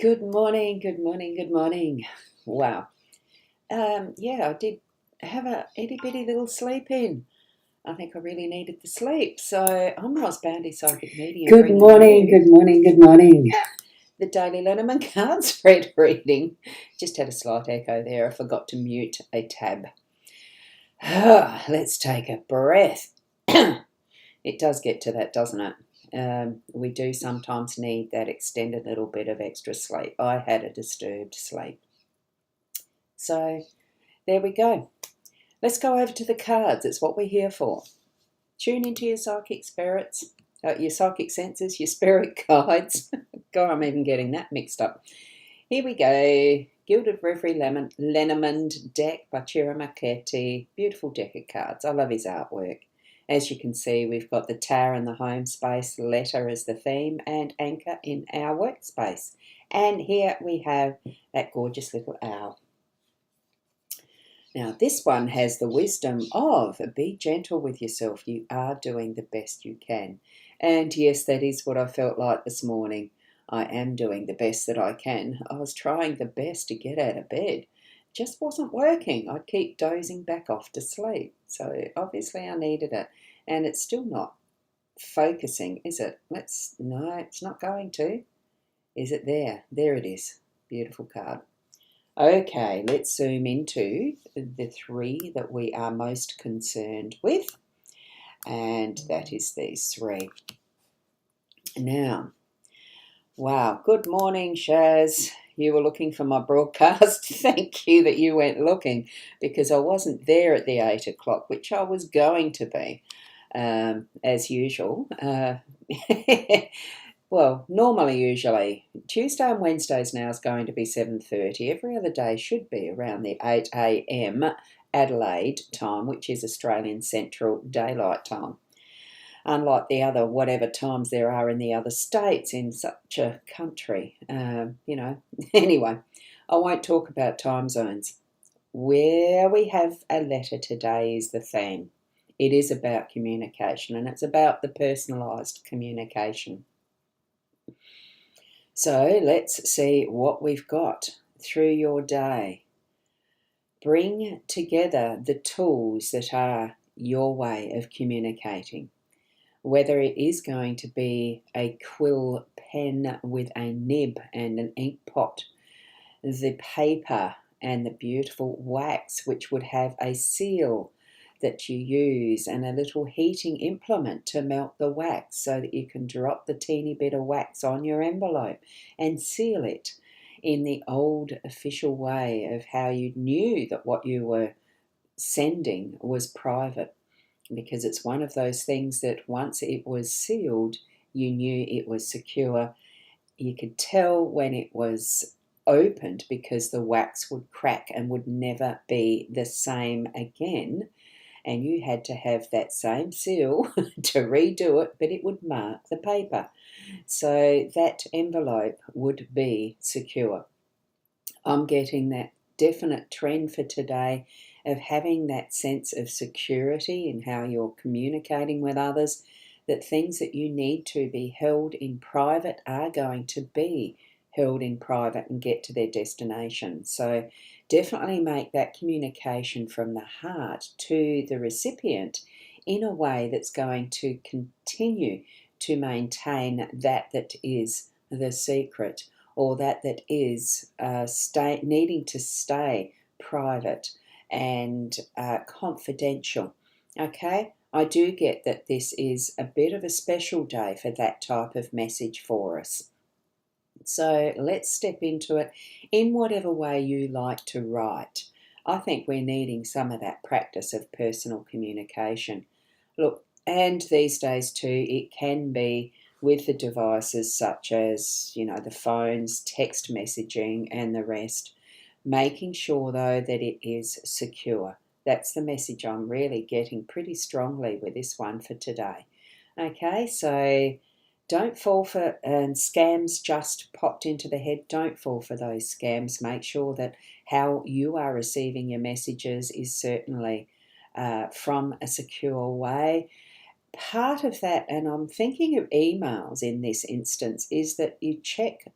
Good morning, good morning, good morning. Wow. Yeah, I did have a itty bitty little sleep in. I think I really needed the sleep. So I'm Ross Bounty, psychic medium. Good morning, good morning, good morning. The daily Lenormand card spread reading. Just had a slight echo there. I forgot to mute a tab. Let's take a breath. It does get to that, doesn't it? We do sometimes need that extended little bit of extra sleep. I had a disturbed sleep. So there we go. Let's go over to the cards. It's what we're here for. Tune into your psychic spirits, your psychic senses, your spirit guides. God, I'm even getting that mixed up. Here we go. Gilded Reverie Lenormand deck by Chira Marchetti. Beautiful deck of cards. I love his artwork. As you can see, we've got the tower in the home space, letter as the theme, and anchor in our workspace. And here we have that gorgeous little owl. Now, this one has the wisdom of be gentle with yourself. You are doing the best you can. And yes, that is what I felt like this morning. I am doing the best that I can. I was trying the best to get out of bed. Just wasn't working. I'd keep dozing back off to sleep. So obviously I needed it. And it's still not focusing, is it? No, it's not going to. Is it there? There it is. Beautiful card. Okay, let's zoom into the three that we are most concerned with, and that is these three. Now, wow, good morning, Shaz. You were looking for my broadcast. Thank you that you went looking, because I wasn't there at the 8 o'clock, which I was going to be, as usual. Well, normally, usually, Tuesday and Wednesdays now is going to be 7:30. Every other day should be around the 8 a.m. Adelaide time, which is Australian Central Daylight Time. Unlike the other whatever times there are in the other states in such a country. Anyway, I won't talk about time zones. Where we have a letter today is the theme. It is about communication, and it's about the personalised communication. So let's see what we've got through your day. Bring together the tools that are your way of communicating. Whether it is going to be a quill pen with a nib and an ink pot, the paper and the beautiful wax, which would have a seal that you use and a little heating implement to melt the wax so that you can drop the teeny bit of wax on your envelope and seal it in the old official way of how you knew that what you were sending was private, because it's one of those things that once it was sealed, you knew it was secure. You could tell when it was opened because the wax would crack and would never be the same again, and you had to have that same seal to redo it, but it would mark the paper. So that envelope would be secure. I'm getting that definite trend for today of having that sense of security in how you're communicating with others, that things that you need to be held in private are going to be held in private and get to their destination. So definitely make that communication from the heart to the recipient in a way that's going to continue to maintain that is the secret, or that is needing to stay private and confidential. Okay, I do get that this is a bit of a special day for that type of message for us. So let's step into it in whatever way you like to write. I think we're needing some of that practice of personal communication. Look, and these days too, it can be with the devices such as, the phones, text messaging, and the rest. Making sure, though, that it is secure. That's the message I'm really getting pretty strongly with this one for today. Okay, so don't fall for, and scams just popped into the head. Don't fall for those scams. Make sure that how you are receiving your messages is certainly from a secure way. Part of that, and I'm thinking of emails in this instance, is that you check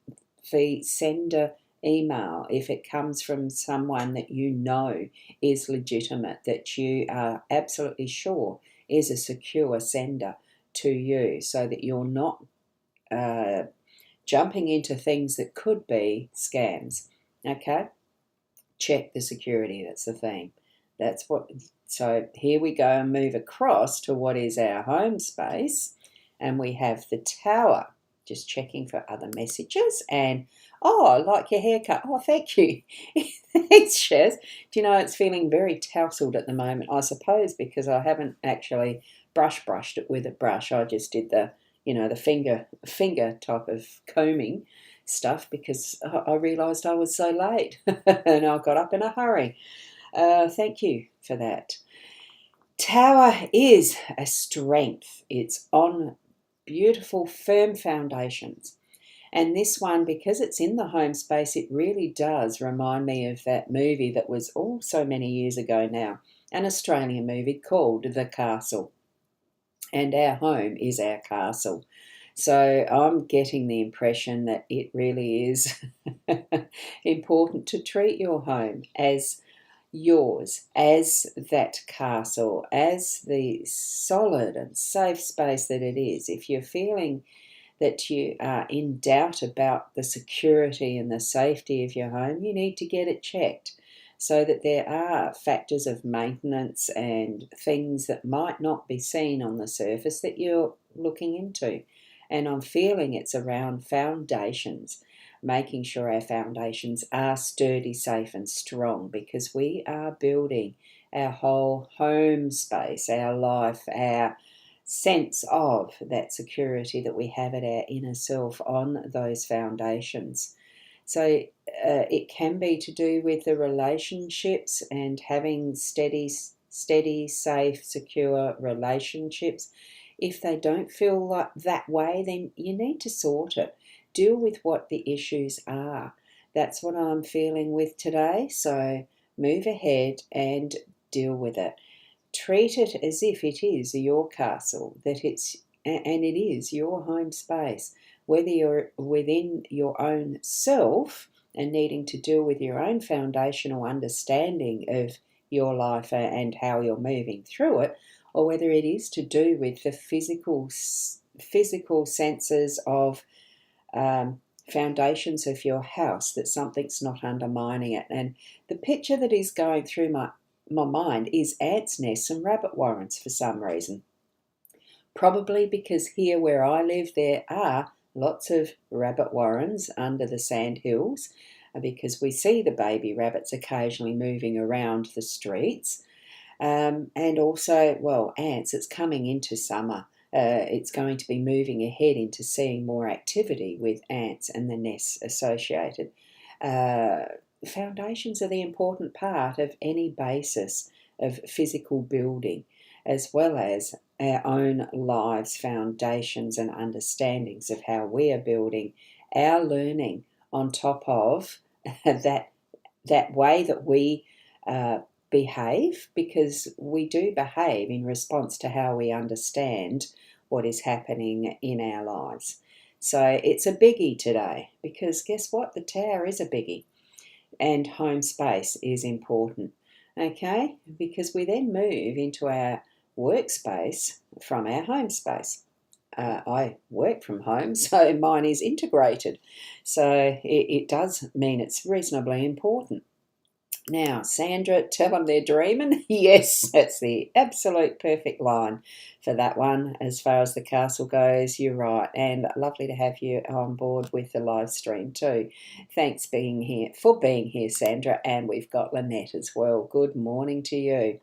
the sender email, if it comes from someone that you know is legitimate, that you are absolutely sure is a secure sender to you, so that you're not jumping into things that could be scams. Okay, check the security. That's the thing. That's what. So here we go and move across to what is our home space, and we have the Tower. Just checking for other messages. And oh, I like your haircut. Oh, thank you. Thanks, Shaz. Do you know, it's feeling very tousled at the moment, I suppose, because I haven't actually brushed it with a brush. I just did the, the finger type of combing stuff, because I realised I was so late and I got up in a hurry. Thank you for that. Tower is a strength. It's on beautiful, firm foundations. And this one, because it's in the home space, it really does remind me of that movie that was so many years ago now, an Australian movie called The Castle. And our home is our castle. So I'm getting the impression that it really is important to treat your home as yours, as that castle, as the solid and safe space that it is. If you're feeling that you are in doubt about the security and the safety of your home, you need to get it checked, so that there are factors of maintenance and things that might not be seen on the surface that you're looking into. And I'm feeling it's around foundations, making sure our foundations are sturdy, safe and strong, because we are building our whole home space, our life, our sense of that security that we have at our inner self on those foundations. So it can be to do with the relationships and having steady, safe, secure relationships. If they don't feel like that way, then you need to sort it. Deal with what the issues are. That's what I'm feeling with today. So move ahead and deal with it. Treat it as if it is your castle, and it is your home space. Whether you're within your own self and needing to deal with your own foundational understanding of your life and how you're moving through it, or whether it is to do with the physical senses of foundations of your house, that something's not undermining it. And the picture that is going through my mind is ants' nests and rabbit warrens for some reason. Probably because here where I live there are lots of rabbit warrens under the sand hills, because we see the baby rabbits occasionally moving around the streets. And also, ants, it's coming into summer. It's going to be moving ahead into seeing more activity with ants and the nests associated. Foundations are the important part of any basis of physical building, as well as our own lives' foundations and understandings of how we are building our learning on top of that way that we behave, because we do behave in response to how we understand what is happening in our lives. So it's a biggie today, because guess what? The Tower is a biggie, and home space is important. Okay, because we then move into our workspace from our home space. I work from home, so mine is integrated. So it does mean it's reasonably important. Now, Sandra, tell them they're dreaming. Yes, that's the absolute perfect line for that one. As far as the castle goes, you're right. And lovely to have you on board with the live stream too. Thanks for being here, Sandra. And we've got Lynette as well. Good morning to you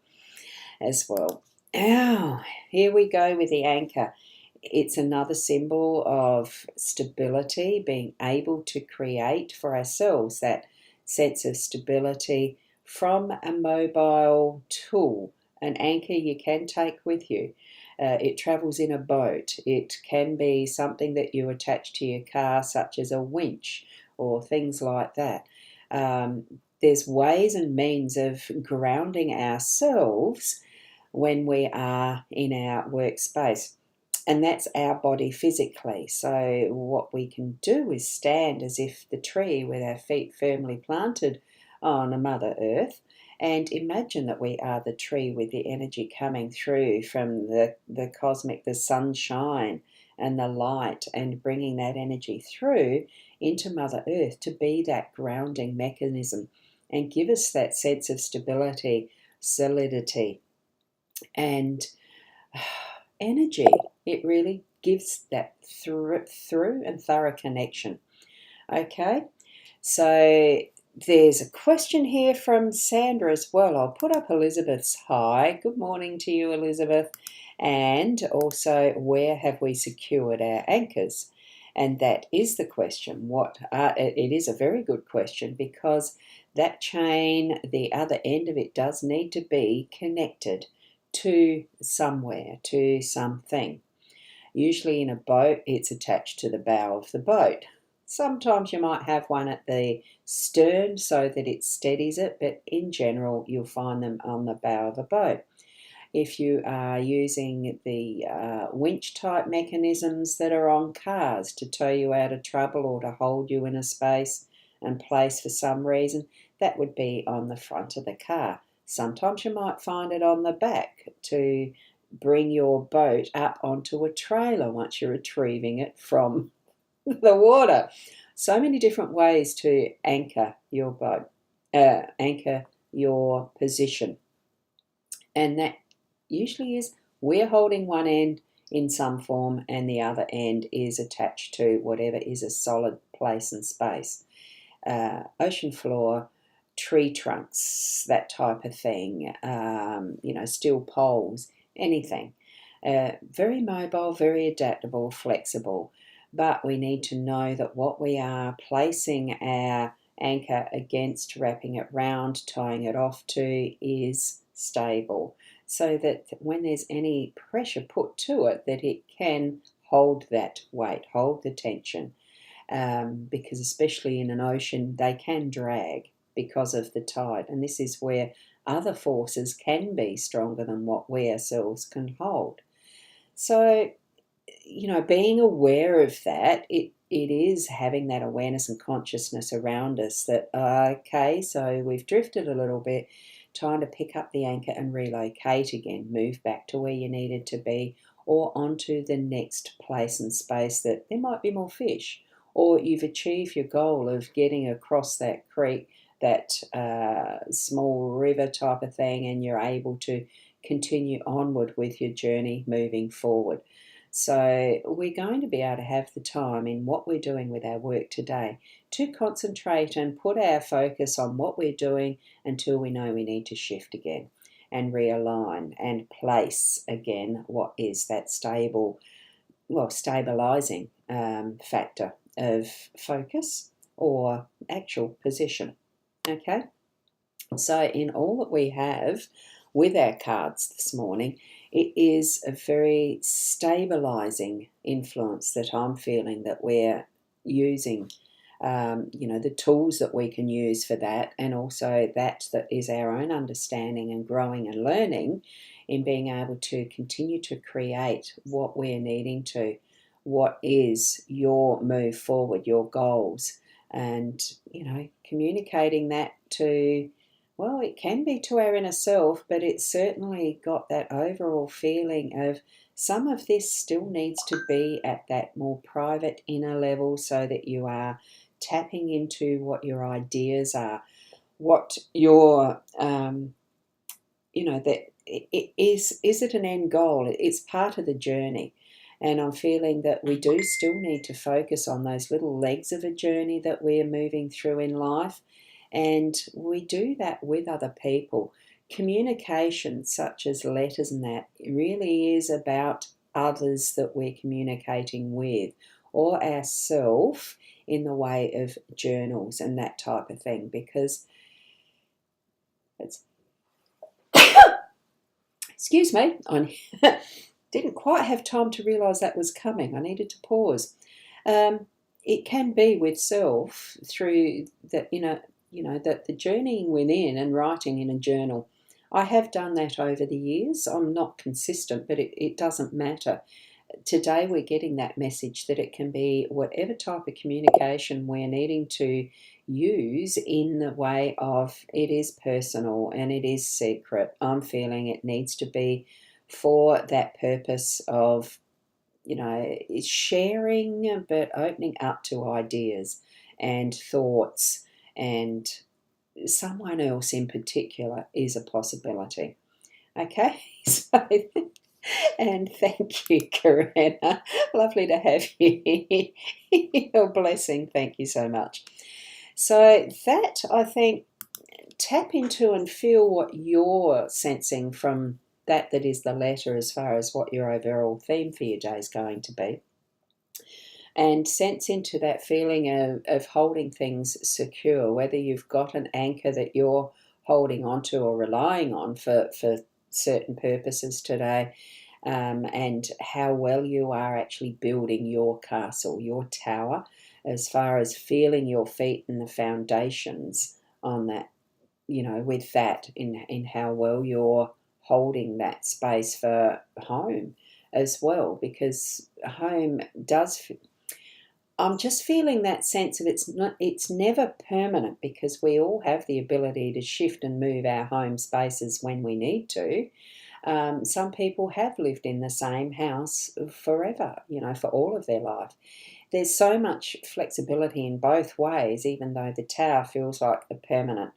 as well. Now, here we go with the anchor. It's another symbol of stability, being able to create for ourselves that sense of stability from a mobile tool. An anchor you can take with you. It travels in a boat. It can be something that you attach to your car, such as a winch or things like that. There's ways and means of grounding ourselves when we are in our workspace. And that's our body physically. So what we can do is stand as if the tree with our feet firmly planted on a Mother Earth, and imagine that we are the tree with the energy coming through from the cosmic, the sunshine and the light, and bringing that energy through into Mother Earth to be that grounding mechanism and give us that sense of stability, solidity, and energy. It really gives that through and thorough connection. Okay, so there's a question here from Sandra as well. I'll put up Elizabeth's. Hi, good morning to you, Elizabeth. And also, where have we secured our anchors? And that is the question. It is a very good question, because that chain, the other end of it, does need to be connected to somewhere, to something. Usually in a boat, it's attached to the bow of the boat. Sometimes you might have one at the stern so that it steadies it, but in general, you'll find them on the bow of a boat. If you are using the winch type mechanisms that are on cars to tow you out of trouble or to hold you in a space and place for some reason, that would be on the front of the car. Sometimes you might find it on the back to bring your boat up onto a trailer once you're retrieving it from the water. So many different ways to anchor your boat, anchor your position. And that usually is we're holding one end in some form and the other end is attached to whatever is a solid place and space. Ocean floor, tree trunks, that type of thing, steel poles, anything. Very mobile, very adaptable, flexible. But we need to know that what we are placing our anchor against, wrapping it round, tying it off to, is stable, so that when there's any pressure put to it, that it can hold that weight, hold the tension. Because especially in an ocean, they can drag because of the tide. And this is where other forces can be stronger than what we ourselves can hold. So, being aware of that, it is having that awareness and consciousness around us that, okay, so we've drifted a little bit, time to pick up the anchor and relocate again, move back to where you needed to be, or onto the next place and space that there might be more fish, or you've achieved your goal of getting across that creek, that small river type of thing, and you're able to continue onward with your journey moving forward. So we're going to be able to have the time in what we're doing with our work today to concentrate and put our focus on what we're doing until we know we need to shift again and realign and place again what is that stabilizing factor of focus or actual position. Okay, so in all that we have with our cards this morning, it is a very stabilizing influence that I'm feeling that we're using. The tools that we can use for that, and also that is our own understanding and growing and learning in being able to continue to create what we're needing to, what is your move forward, your goals, and communicating that to, well, it can be to our inner self, but it's certainly got that overall feeling of some of this still needs to be at that more private inner level, so that you are tapping into what your ideas are, what your, that is it an end goal? It's part of the journey. And I'm feeling that we do still need to focus on those little legs of a journey that we're moving through in life. And we do that with other people. Communication, such as letters and that, really is about others that we're communicating with, or ourselves in the way of journals and that type of thing, because it's excuse me, I didn't quite have time to realise that was coming. I needed to pause. It can be with self through that, that the journeying within and writing in a journal. I have done that over the years. I'm not consistent, but it doesn't matter. today we're getting that message that it can be whatever type of communication we're needing to use in the way of it is personal and it is secret. I'm feeling it needs to be for that purpose of, sharing, but opening up to ideas and thoughts, and someone else in particular is a possibility. Okay, so and thank you, Karina. Lovely to have you. Your blessing. Thank you so much. So that, I think, tap into and feel what you're sensing from that is the letter, as far as what your overall theme for your day is going to be. And sense into that feeling of holding things secure, whether you've got an anchor that you're holding onto or relying on for certain purposes today, and how well you are actually building your castle, your tower, as far as feeling your feet and the foundations on that, with that in how well you're holding that space for home as well, because home does. I'm just feeling that sense of it's never permanent, because we all have the ability to shift and move our home spaces when we need to. Some people have lived in the same house forever, for all of their life. There's so much flexibility in both ways, even though the tower feels like a permanent,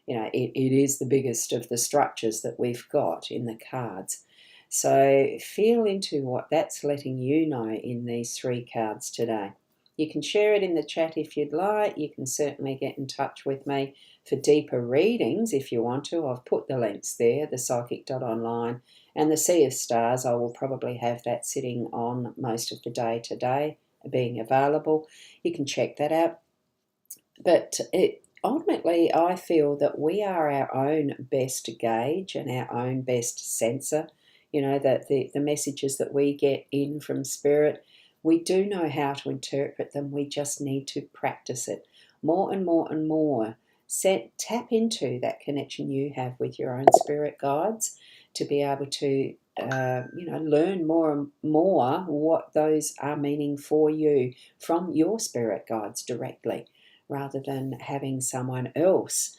it is the biggest of the structures that we've got in the cards. So feel into what that's letting you know in these 3 cards today. You can share it in the chat if you'd like. You can certainly get in touch with me for deeper readings if you want to. I've put the links there, the psychic.online and the Sea of Stars. I will probably have that sitting on most of the day today, being available. You can check that out. But ultimately, I feel that we are our own best gauge and our own best sensor. That the messages that we get in from Spirit, we do know how to interpret them. We just need to practice it more and more and more. Tap into that connection you have with your own spirit guides to be able to, learn more and more what those are meaning for you from your spirit guides directly, rather than having someone else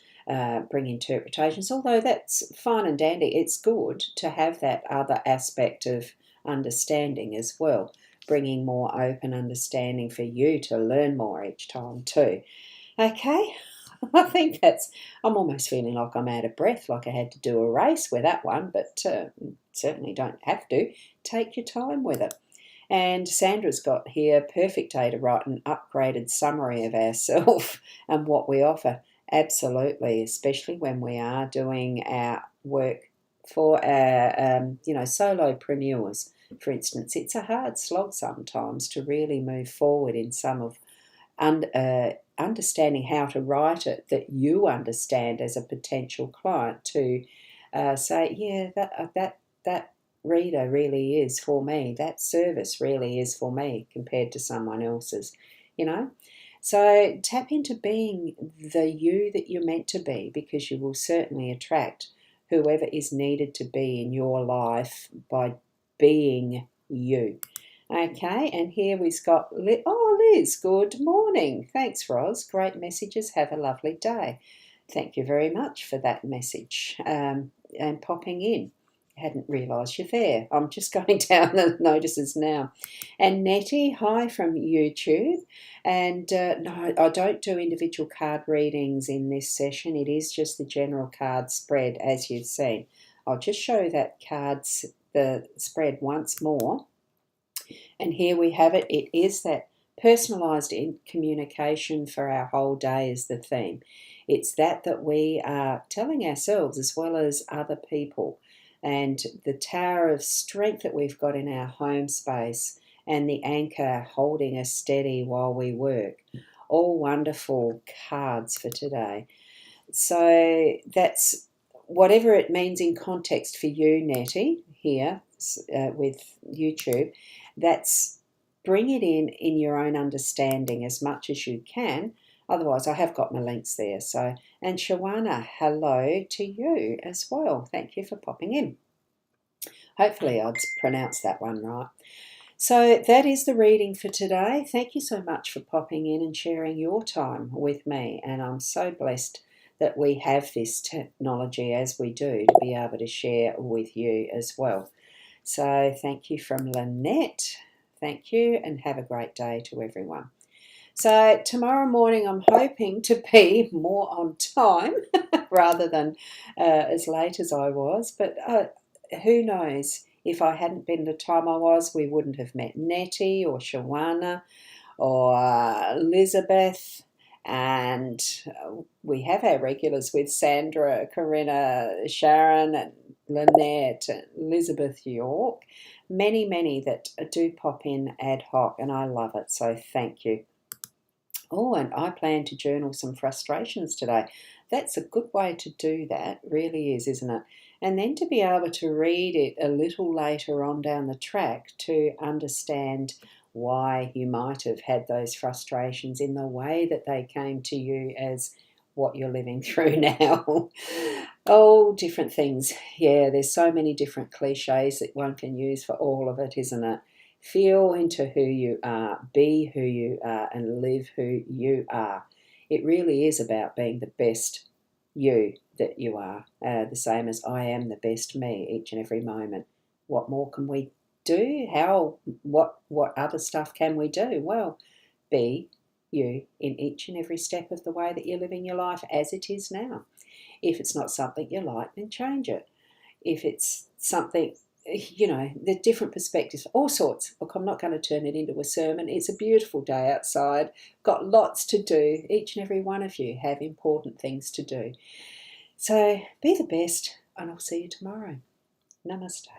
bring interpretations. Although that's fine and dandy, it's good to have that other aspect of understanding as well, bringing more open understanding for you to learn more each time too. Okay, I think I'm almost feeling like I'm out of breath, like I had to do a race with that one, but certainly don't have to. Take your time with it. And Sandra's got here, perfect day to write an upgraded summary of ourselves and what we offer. Absolutely, especially when we are doing our work for our, solopreneurs, for instance. It's a hard slog sometimes to really move forward in some of understanding how to write it that you understand as a potential client, to say, yeah, that reader really is for me, that service really is for me compared to someone else's, So tap into being the you that you're meant to be, because you will certainly attract whoever is needed to be in your life by being you. Okay, and here we've got Liz, good morning. Thanks, Roz. Great messages. Have a lovely day. Thank you very much for that message and popping in. Hadn't realised you're there. I'm just going down the notices now. And Nettie, hi from YouTube. And no, I don't do individual card readings in this session. It is just the general card spread, as you've seen. I'll just show that the spread once more. And here we have it. It is that personalised communication for our whole day is the theme. It's that we are telling ourselves as well as other people. And the tower of strength that we've got in our home space, and the anchor holding us steady while we work. All wonderful cards for today. So that's whatever it means in context for you, Nettie, here with YouTube. That's bring it in your own understanding as much as you can. Otherwise, I have got my links there. So, and Shawana, hello to you as well. Thank you for popping in. Hopefully, I'd pronounced that one right. So that is the reading for today. Thank you so much for popping in and sharing your time with me. And I'm so blessed that we have this technology as we do to be able to share with you as well. So thank you from Lynette. Thank you and have a great day to everyone. So tomorrow morning I'm hoping to be more on time rather than as late as I was. But who knows? If I hadn't been the time I was, we wouldn't have met Nettie or Shawana or Elizabeth. And we have our regulars with Sandra, Corinna, Sharon, and Lynette, and Elizabeth York. Many, many that do pop in ad hoc, and I love it. So thank you. Oh, and I plan to journal some frustrations today. That's a good way to do that, really is, isn't it? And then to be able to read it a little later on down the track to understand why you might have had those frustrations in the way that they came to you as what you're living through now. Oh, different things. Yeah, there's so many different cliches that one can use for all of it, isn't it? Feel into who you are, be who you are, and live who you are. It really is about being the best you that you are, the same as I am the best me each and every moment. What more can we do? What other stuff can we do? Well, be you in each and every step of the way that you're living your life as it is now. If it's not something you like, then change it. If it's something, the different perspectives, all sorts. Look, I'm not going to turn it into a sermon. It's a beautiful day outside. Got lots to do. Each and every one of you have important things to do. So be the best, and I'll see you tomorrow. Namaste.